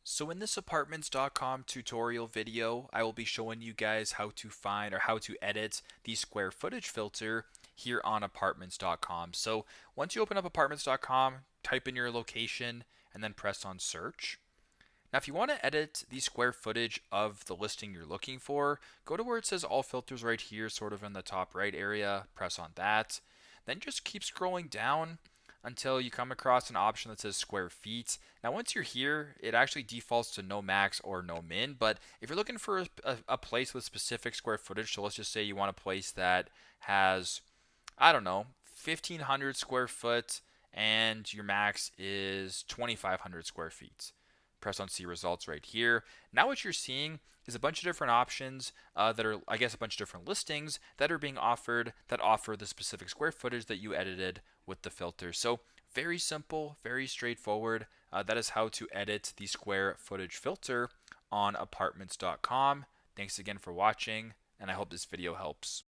So in this apartments.com tutorial video, I will be showing you guys how to find or how to edit the square footage filter here on apartments.com. So once you open up apartments.com, type in your location and then press on search. Now if you want to edit the square footage of the listing you're looking for, go to where it says all filters right here, sort of in the top right area, press on that. Then just keep scrolling down until you come across an option that says square feet. Now once you're here, it actually defaults to no max or no min, but if you're looking for a place with specific square footage, so let's just say you want a place that has, I don't know, 1,500 square foot and your max is 2,500 square feet. Press on see results right here. Now what you're seeing is a bunch of different options that are, I guess, a bunch of different listings that are being offered that offer the specific square footage that you edited with the filter. So very simple, very straightforward. That is how to edit the square footage filter on apartments.com. Thanks again for watching, and I hope this video helps.